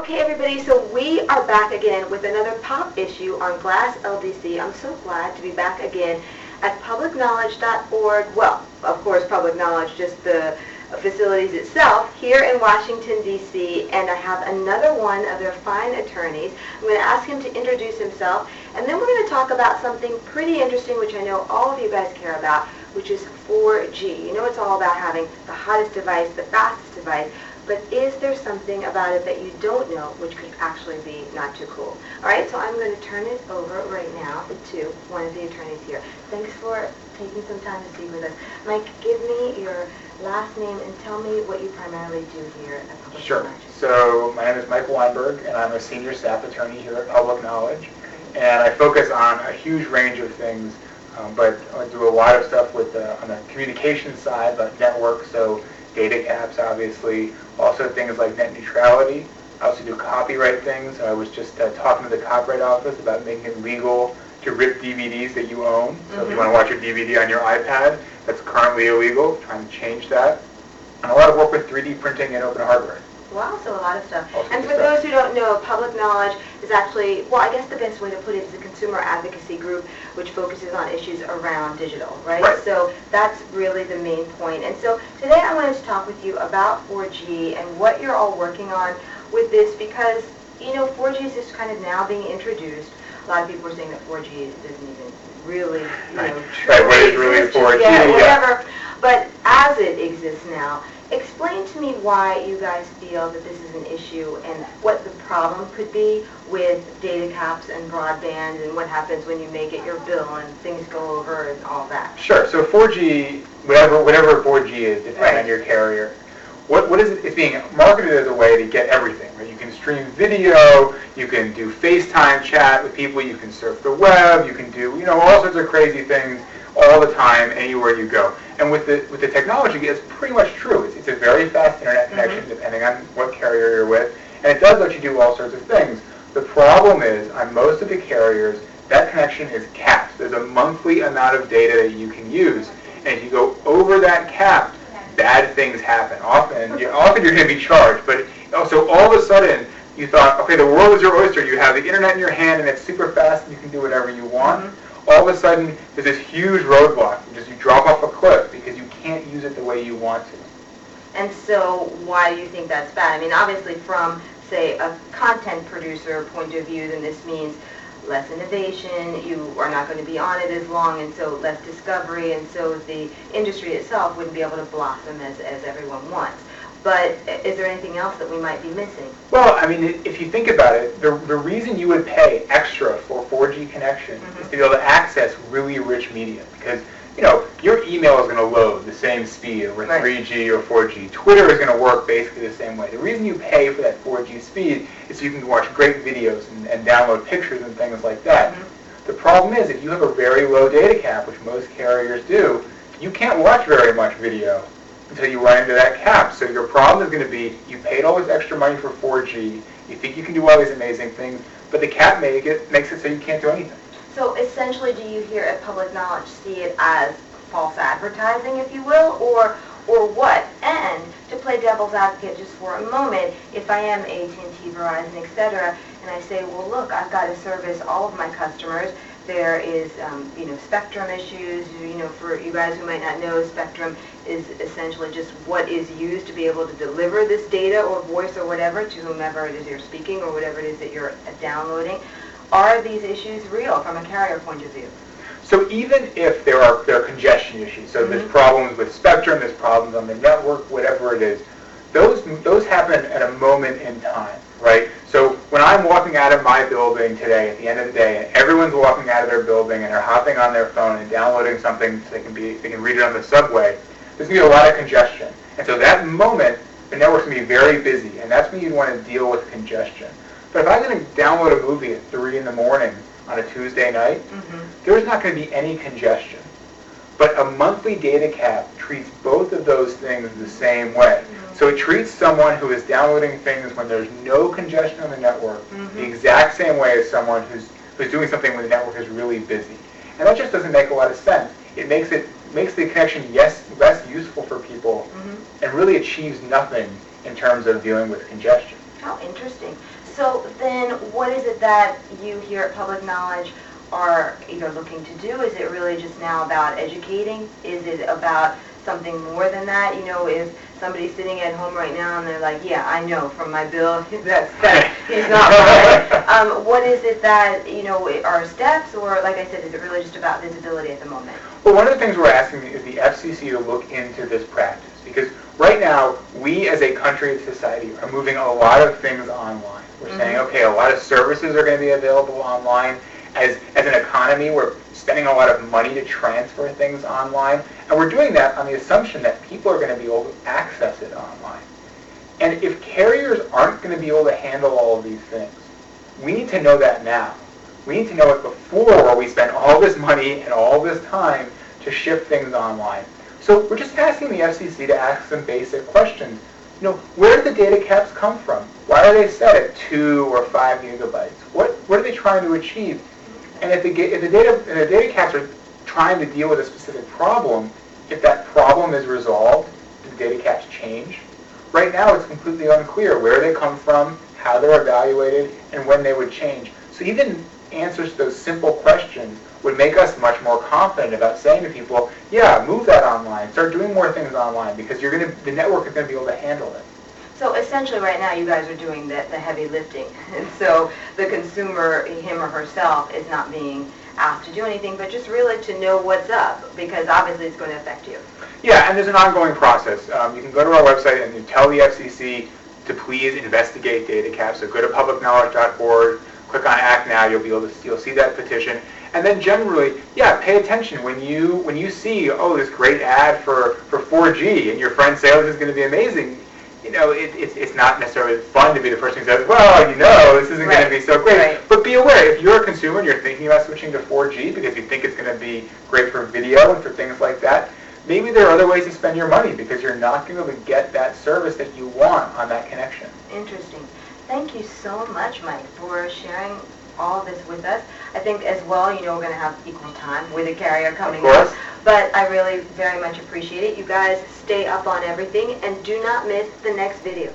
Okay, everybody, so we are back again with another pop issue on Glass LDC. I'm so glad to be back again at publicknowledge.org. Well, of course, Public Knowledge, just the facilities itself, here in Washington, D.C., and I have another one of their fine attorneys. I'm going to ask him to introduce himself, and then we're going to talk about something pretty interesting, which I know all of you guys care about, which is 4G. You know it's all about having the hottest device, the fastest device, but is there something about it that you don't know which could actually be not too cool? All right, so I'm going to turn it over right now to one of the attorneys here. Thanks for taking some time to speak with us. Mike, give me your last name and tell me what you primarily do here at Public Sure. Knowledge. So my name is Michael Weinberg, and I'm a senior staff attorney here at Public Knowledge. And I focus on a huge range of things, but I do a lot of stuff with on the communication side, like network, so data caps, obviously. Also things like net neutrality. I also do copyright things. I was just talking to the Copyright Office about making it legal to rip DVDs that you own. So if you want to watch a DVD on your iPad, that's currently illegal, trying to change that. And a lot of work with 3D printing and open hardware. Wow, so a lot of stuff. And for those who don't know, Public Knowledge is actually, well, I guess the best way to put it is a consumer advocacy group which focuses on issues around digital, right? So that's really the main point. And so today I wanted to talk with you about 4G and what you're all working on with this because, you know, 4G is just kind of now being introduced. A lot of people are saying that 4G doesn't even really, you know, what is really 4G? Whatever. But as it exists now, explain to me why you guys feel that this is an issue and what the problem could be with data caps and broadband and what happens when you make it your bill and things go over and all that. Sure. So 4G, whatever 4G is, depending on your carrier, what is it? It's being marketed as a way to get everything. Right? You can stream video, you can do FaceTime chat with people, you can surf the web, you can do all sorts of crazy things all the time, anywhere you go. And with the technology, it's pretty much true. It's a very fast internet connection, depending on what carrier you're with, and it does let you do all sorts of things. The problem is, on most of the carriers, that connection is capped. There's a monthly amount of data that you can use, and if you go over that cap, bad things happen. Often you're going to be charged, but also all of a sudden, you thought, okay, the world is your oyster. You have the internet in your hand, and it's super fast, and you can do whatever you want. All of a sudden, there's this huge roadblock. You drop off a cliff because you can't use it the way you want to. And so why do you think that's bad? I mean, obviously from, say, a content producer point of view, then this means less innovation, you are not going to be on it as long, and so less discovery, and so the industry itself wouldn't be able to blossom as everyone wants. But is there anything else that we might be missing? Well, I mean, if you think about it, the reason you would pay extra for a 4G connection is to be able to access really rich media. Because, your email is going to load the same speed over 3G or 4G. Twitter is going to work basically the same way. The reason you pay for that 4G speed is so you can watch great videos and download pictures and things like that. The problem is, if you have a very low data cap, which most carriers do, you can't watch very much video until you run into that cap. So your problem is going to be you paid all this extra money for 4G, you think you can do all these amazing things, but the cap makes it so you can't do anything. So essentially, do you here at Public Knowledge see it as false advertising, if you will, or what? And to play devil's advocate just for a moment, if I am AT&T, Verizon, etc., and I say, well, look, I've got to service all of my customers. There is, spectrum issues. For you guys who might not know, spectrum is essentially just what is used to be able to deliver this data or voice or whatever to whomever it is you're speaking or whatever it is that you're downloading. Are these issues real from a carrier point of view? So even if there are congestion issues, so there's problems with spectrum, there's problems on the network, whatever it is, those happen at a moment in time, right? So when I'm walking out of my building today at the end of the day, and everyone's walking out of their building and they're hopping on their phone and downloading something so they can read it on the subway, there's going to be a lot of congestion. And so that moment, the network's going to be very busy, and that's when you'd want to deal with congestion. But if I'm going to download a movie at 3 in the morning on a Tuesday night, there's not going to be any congestion. But a monthly data cap treats both of those things the same way. So it treats someone who is downloading things when there's no congestion on the network the exact same way as someone who's doing something when the network is really busy. And that just doesn't make a lot of sense. It makes the connection less useful for people and really achieves nothing in terms of dealing with congestion. How interesting. then what is it that you here at Public Knowledge are either looking to do? Is it really just now about educating? Is it about something more than that? You know, if somebody's sitting at home right now and they're like, yeah, I know from my bill that he's not right. What is it that, you know, are steps, or like I said, is it really just about visibility at the moment? Well, one of the things we're asking is the FCC to look into this practice, because right now, we as a country and society are moving a lot of things online. We're saying, okay, a lot of services are going to be available online. As an economy, we're spending a lot of money to transfer things online, and we're doing that on the assumption that people are going to be able to access it online. And if carriers aren't going to be able to handle all of these things, we need to know that now. We need to know it before we spend all this money and all this time to ship things online. So we're just asking the FCC to ask some basic questions. You know, where do the data caps come from? Why are they set at 2 or 5 gigabytes? What are they trying to achieve? And if the data caps are trying to deal with a specific problem, if that problem is resolved, do the data caps change? Right now, it's completely unclear where they come from, how they're evaluated, and when they would change. So even answers to those simple questions would make us much more confident about saying to people, yeah, move that online, start doing more things online, because the network is going to be able to handle it. So essentially right now you guys are doing the heavy lifting, and so the consumer, him or herself, is not being asked to do anything, but just really to know what's up, because obviously it's going to affect you. Yeah, and there's an ongoing process. You can go to our website and you tell the FCC to please investigate data caps. So go to publicknowledge.org, click on Act Now, you'll see that petition. And then generally, yeah, pay attention when you see, oh, this great ad for 4G, and your friends say, oh, this is going to be amazing. You know, it's not necessarily fun to be the person who says, well, you know, this isn't going to be so great. Right. But be aware, if you're a consumer and you're thinking about switching to 4G because you think it's going to be great for video and for things like that, maybe there are other ways to spend your money because you're not going to be able to get that service that you want on that connection. Interesting. Thank you so much, Mike, for sharing all this with us. I think as well, you know, we're going to have equal time with a carrier coming up. But I really very much appreciate it. You guys stay up on everything and do not miss the next video.